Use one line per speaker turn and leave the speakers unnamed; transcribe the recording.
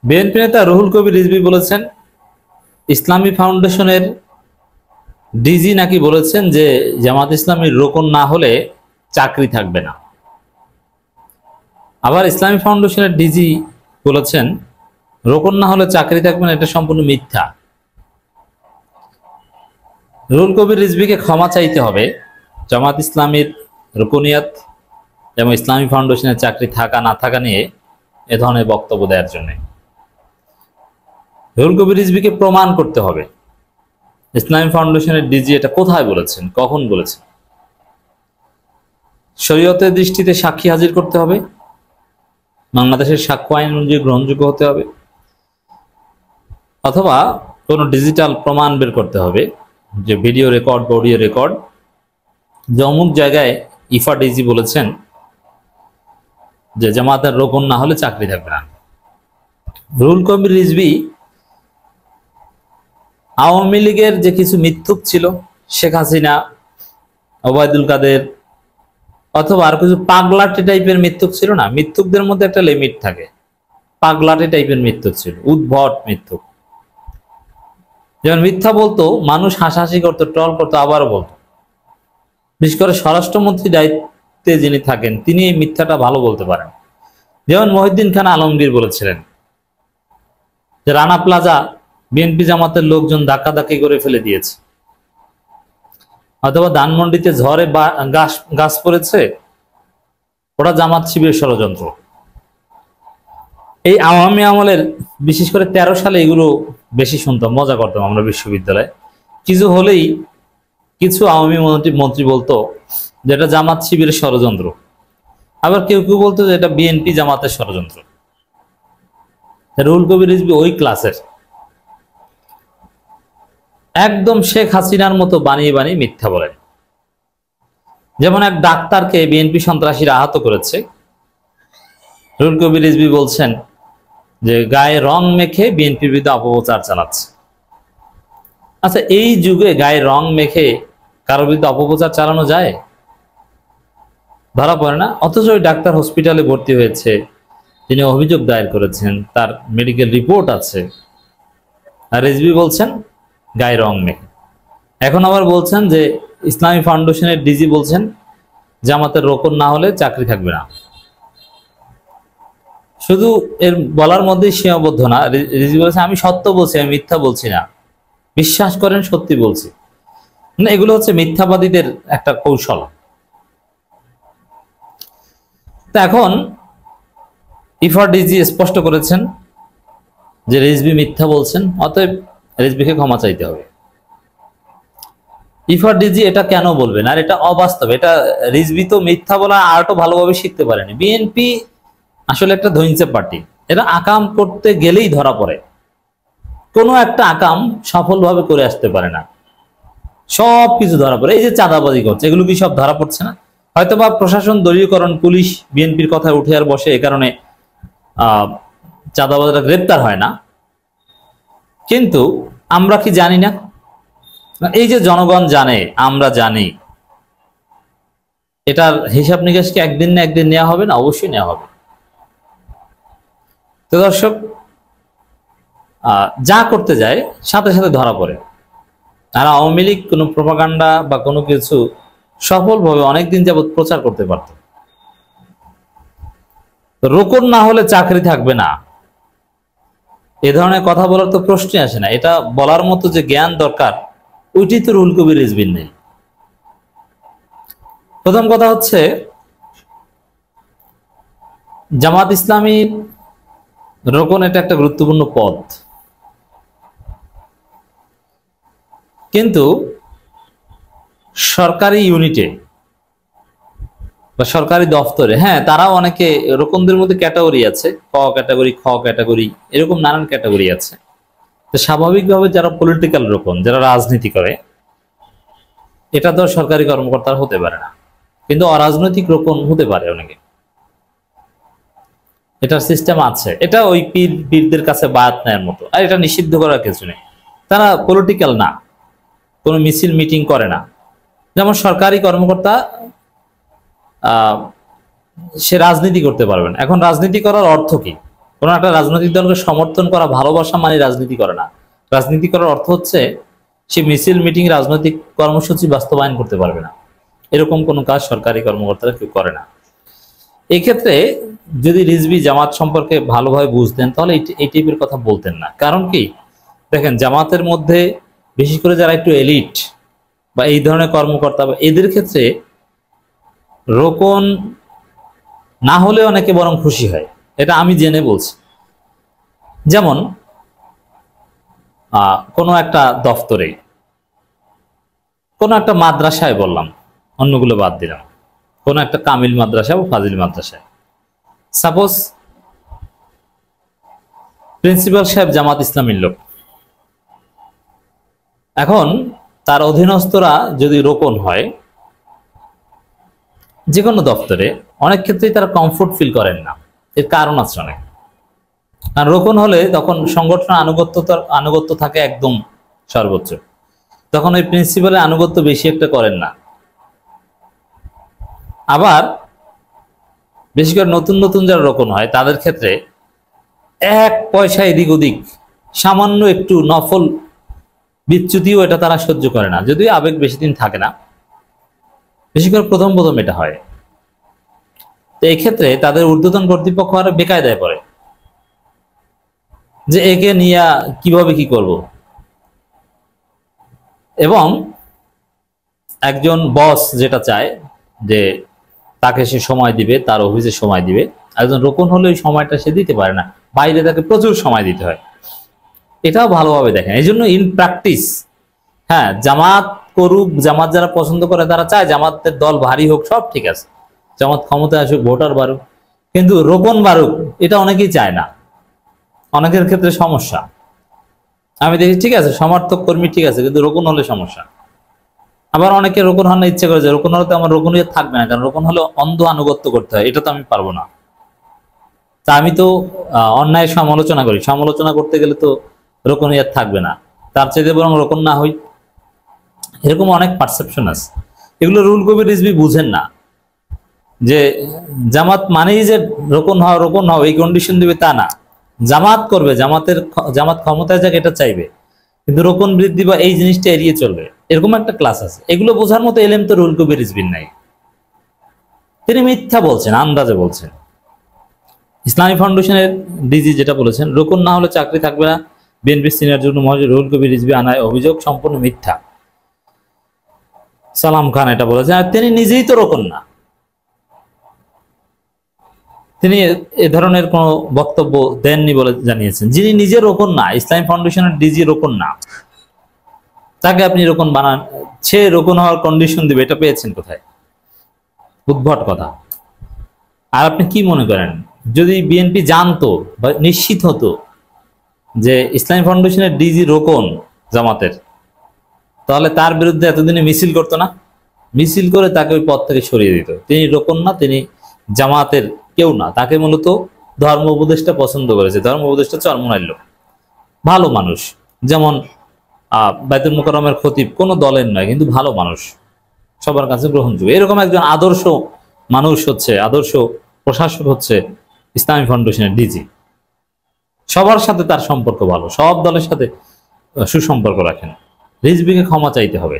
BNP নেতা রুহুল কবির রিজভী বলেছেন, ইসলামী ফাউন্ডেশনের ডিজি নাকি বলেছেন যে জামাত ইসলামীর রোকন না হলে চাকরি থাকবে না। আবার ইসলামী ফাউন্ডেশনের ডিজি বলেছেন রোকন না হলে চাকরি থাকবে না, এটা সম্পূর্ণ মিথ্যা। রুহুল কবির রিজভীকে ক্ষমা চাইতে হবে জামাত ইসলামীর রুকনিয়াত এবং ইসলামী ফাউন্ডেশনের চাকরি থাকা না থাকা নিয়ে এ ধরনের বক্তব্য দেওয়ার জন্য। রুহুল কবির রিজভীকে প্রমাণ করতে হবে ইসলামী ফাউন্ডেশনের ডিজি এটা কোথায় বলেছেন, কখন বলেছেন। শরীয়তের দৃষ্টিতে সাক্ষী হাজির করতে হবে, বাংলাদেশের সাক্ষ্য আইন অনুযায়ী গ্রহণযোগ্য হতে হবে, অথবা কোনো ডিজিটাল প্রমাণ বের করতে হবে যে ভিডিও রেকর্ড বা অডিও রেকর্ড যে অমুক জায়গায় ইফা ডিজি বলেছেন যে জামাতের রোকন না হলে চাকরি থাকবে না। রুহুল কবির রিজভী আওয়ামী লীগের যে কিছু মিথ্যুক ছিল, শেখ হাসিনা, ওবায়দুল কাদের, অথবা আর কিছু পাগলাটে টাইপের মিথ্যুক ছিল না, মিথ্যুকদের মধ্যে একটা লিমিট থাকে। পাগলাটে টাইপের মিথ্যুক ছিল, উদ্ভট মিথ্যুক। যেমন মিথ্যা বলতো, মানুষ হাসাহাসি করতো, ট্রল করতো, আবারও বলতো। বিশেষ করে স্বরাষ্ট্রমন্ত্রী দায়িত্বে যিনি থাকেন তিনি এই মিথ্যাটা ভালো বলতে পারেন। যেমন মহিউদ্দিন খান আলমগীর বলেছিলেন যে রানা প্লাজা বিএনপি জামাতের লোকজন ধাক্কাধাক্কি করে ফেলে দিয়েছে, অথবা ধানমন্ডিতে ঝড়ে গাছ পড়েছে, ওরা জামাত শিবিরের ষড়যন্ত্র। এই আওয়ামী আমলের বিশেষ করে 13 সালে এগুলো বেশি শুনতাম, মজা করতাম আমরা বিশ্ববিদ্যালয়ে। কিছু হলেই কিছু আওয়ামী মন্ত্রী বলতো যে এটা জামাত শিবিরের ষড়যন্ত্র, আবার কেউ কেউ বলতো যে এটা বিএনপি জামাতের ষড়যন্ত্র। রুহুল কবির রিজভী ওই ক্লাসের, একদম শেখ হাসিনার মতো বানিয়ে বানিয়ে মিথ্যা বলেন। যেমন এক ডাক্তারকে বিএনপি সন্ত্রাসীরা আহত করেছে, রুহুল কবির রিজভী বলছেন যে গায়ে রং মেখে বিএনপির বিরুদ্ধে অপপ্রচার চালাচ্ছে। আচ্ছা, এই যুগে গায়ে রং মেখে কারোর বিরুদ্ধে অপপ্রচার চালানো যায়? ধরা পড়ে না। অথচ ওই ডাক্তার হসপিটালে ভর্তি হয়েছে, তিনি অভিযোগ দায়ের করেছেন, তার মেডিকেল রিপোর্ট আছে, আর রিজভী বলছেন গায়ে রং মেখে। এখন আবার বলছেন যে ইসলামী ফাউন্ডেশনের ডিজি বলছেন জামাতের রোকন না হলে চাকরি থাকবে না। শুধু এর বলার মধ্যেই সীমাবদ্ধ না, রিজভী বলেছে আমি সত্য বলছি, আমি মিথ্যা বলছি না, বিশ্বাস করেন সত্যি বলছি। এগুলো হচ্ছে মিথ্যাবাদীদের একটা কৌশল। তো এখন ইফা ডিজি স্পষ্ট করেছেন যে রিজভী মিথ্যা বলছেন, অতএব রিজভীকে ক্ষমা চাইতে হবে। ইফা ডিজি এটা কেন বলবেন? আর এটা অবাস্তব। এটা রিজভী তো মিথ্যা বলা আরও ভালোভাবে শিখতে পারেনি। বিএনপি আসলে একটা ধৈর্য পার্টি, এরা আকাম করতে গেলেই ধরা পড়ে, কোনো একটা আকাম সফলভাবে করে আসতে পারে না, সব কিছু ধরা পড়ে। এই যে চাঁদাবাজি করছে, এগুলো কি সব ধরা পড়ছে না? হয়তোবা প্রশাসন দলীয়করণ, পুলিশ বিএনপির কথায় উঠে আর বসে, এ কারণে চাঁদাবাজরা গ্রেপ্তার হয় না। কিন্তু আমরা কি জানি না? এই যে জনগণ জানে, আমরা জানি, এটার হিসাব নিকাশ কি একদিন না একদিন নেওয়া হবে না? অবশ্যই নেওয়া হবে। তো দর্শক, যা করতে যায় সাথে সাথে ধরা পড়ে। আর আওয়ামী লীগ কোনো প্রপাগান্ডা বা কোনো কিছু সফলভাবে অনেকদিন যাবৎ প্রচার করতে পারত। রোকন না হলে চাকরি থাকবে না, এ ধরনের কথা বলার তো প্রশ্নই আসে না। এটা বলার মতো যে জ্ঞান দরকার, ওইটি তো রুহুল কবির রিজভীর নেই। প্রথম কথা হচ্ছে, জামাত ইসলামী রোকন এটা একটা গুরুত্বপূর্ণ পদ, কিন্তু সরকারি ইউনিটে বা সরকারি দফতরে, হ্যাঁ, তারাও অনেকে রোকনদের মধ্যে ক্যাটাগরি আছে, ক ক্যাটাগরি, খ ক্যাটাগরি, এরকম নানান ক্যাটাগরি আছে। তো স্বাভাবিকভাবে যারা পলিটিক্যাল রোকন, যারা রাজনীতি করে, এটা তো সরকারি কর্মকর্তার হতে পারে না, কিন্তু অরাজনৈতিক রোকন হতে পারে অনেকে। এটার সিস্টেম আছে, এটা ওই পীরদের কাছে বায়াত নেয়ার মতো। আর এটা নিষিদ্ধ করার কিছু নেই, তারা পলিটিক্যাল না, কোনো মিছিল মিটিং করে না। যেমন সরকারি কর্মকর্তা সে রাজনীতি করতে পারবেন। এখন রাজনীতি করার অর্থ কি? কোনো একটা রাজনৈতিক দলকে সমর্থন করা ভালোবাসা মানে রাজনীতি করে না। রাজনীতি করার অর্থ হচ্ছে সে মিছিল, মিটিং, রাজনৈতিক কর্মসূচি বাস্তবায়ন করতে পারবে না। এরকম কোনো কাজ সরকারি কর্মকর্তারা কেউ করে না। এই ক্ষেত্রে যদি রিজভী জামাত সম্পর্কে ভালোভাবে বুঝতেন তাহলে এই টাইপের কথা বলতেন না। কারণ কি, দেখেন জামাতের মধ্যে বিশেষ করে যারা একটু এলিট বা এই ধরনের কর্মকর্তা, এদের ক্ষেত্রে রোকন না হলে অনেকে বরং খুশি হয়, এটা আমি জেনে বলছি। যেমন কোনো একটা দফতরে, কোনো একটা মাদ্রাসায়, বললাম অন্যগুলো বাদ দিলাম, কোনো একটা কামিল মাদ্রাসা বা ফাজিল মাদ্রাসায় সাপোজ প্রিন্সিপাল সাহেব জামাত ইসলামীর লোক। এখন তার অধীনস্থরা যদি রোকন হয় যে কোনো দপ্তরে, অনেক ক্ষেত্রেই তারা কমফোর্ট ফিল করেন না। এর কারণ আছে অনেক। কারণ রোকন হলে তখন সংগঠনের আনুগত্য থাকে একদম সর্বোচ্চ, তখন ওই প্রিন্সিপালের আনুগত্য বেশি একটা করেন না। আবার বেশি করে নতুন নতুন যারা রোকন হয় তাদের ক্ষেত্রে এক পয়সা এদিক ওদিক, সামান্য একটু নফল বিচ্যুতিও এটা তারা সহ্য করে না, যদিও আবেগ বেশি দিন থাকে না, বেশি করে প্রথম প্রথম এটা হয়। তো এই ক্ষেত্রে তাদের ঊর্ধ্বতন কর্তৃপক্ষ আরো বেকায়দায় পড়ে যে একে নিয়ে কিভাবে কি করব। এবং একজন বস যেটা চায় যে তাকে সে সময় দিবে, তার অফিসে সময় দিবে, একজন রোকন হলে ওই সময়টা সে দিতে পারে না, বাইরে তাকে প্রচুর সময় দিতে হয়। এটাও ভালোভাবে দেখেন। এই জন্য ইন প্র্যাকটিস, হ্যাঁ জামাত করুক, জামাত যারা পছন্দ করে তারা চায় জামাতের দল ভারী হোক, সব ঠিক আছে, জামাত ক্ষমতায় আসুক, ভোটার বাড়ুক, কিন্তু রোকন বাড়ুক এটা অনেকেই চায় না। অনেকের ক্ষেত্রে সমস্যা, আমি দেখি ঠিক আছে সমর্থক কর্মী ঠিক আছে, কিন্তু রোকন হলে সমস্যা। আবার অনেকে রোকন হওয়ার ইচ্ছে করে যে রোকন হলে তো আমার রোকনিয়ত থাকবে না, কারণ রোকন হলে অন্ধ আনুগত্য করতে হয়, এটা তো আমি পারবো না। তা আমি তো অন্যায় সমালোচনা করি, সমালোচনা করতে গেলে তো রোকনিয়ত থাকবে না, তার চাইতে বরং রোকন না হই। এরকম অনেক পারসেপশন আছে, এগুলো রুহুল কবির রিজভী বুঝেন না যে জামাত মানেই যে রোকন হও এই কন্ডিশন দিবে তা না। জামাত করবে, জামাত ক্ষমতায় যাক এটা চাইবে, কিন্তু রোকন বৃদ্ধি বা এই জিনিসটা এড়িয়ে চলবে, এরকম একটা ক্লাস আছে। এগুলো বোঝার মতো এলেম তো রুহুল কবির রিজভীর নাই। তিনি মিথ্যা বলছেন, আন্দাজে বলছেন। ইসলামী ফাউন্ডেশনের ডিজি যেটা বলেছেন, রোকন না হলে চাকরি থাকবে না, বিএনপি সিনিয়র যুগ্ম মহাসচিব রুহুল কবির রিজভী আনায় অভিযোগ সম্পূর্ণ মিথ্যা। সালাম খান এটা বলেছেন, আর তিনি নিজেই তো রোকন না, তিনি এ ধরনের কোনো বক্তব্য দেননি বলে জানিয়েছেন। যিনি নিজে রোকন না, ইসলামী ফাউন্ডেশনের ডিজি রোকন না, তাকে আপনি রোকন বানান, সে রোকন হওয়ার কন্ডিশন দিবে, এটা পেয়েছেন কোথায়? উদ্ভট কথা। আর আপনি কি মনে করেন যদি বিএনপি জানতো বা নিশ্চিত হতো যে ইসলামী ফাউন্ডেশনের ডিজি রোকন জামাতের, তাহলে তার বিরুদ্ধে এতদিনে মিছিল করতো না? মিছিল করে তাকে ওই পদ থেকে সরিয়ে দিত। তিনি রোকন না, তিনি জামাতের কেউ না, তাকে মূলত ধর্ম উপদেষ্টা পছন্দ করেছে। ধর্ম উপদেষ্টা চরমনাইল লোক, ভালো মানুষ, যেমন বাইতুল মুকাররমের খতিব, কোনো দলের নয় কিন্তু ভালো মানুষ, সবার কাছে গ্রহণযোগ্য। এরকম একজন আদর্শ মানুষ হচ্ছে, আদর্শ প্রশাসক হচ্ছে ইসলামী ফাউন্ডেশনের ডিজি। সবার সাথে তার সম্পর্ক ভালো, সব দলের সাথে সুসম্পর্ক রাখেন। রিজভীকে ক্ষমা চাইতে হবে।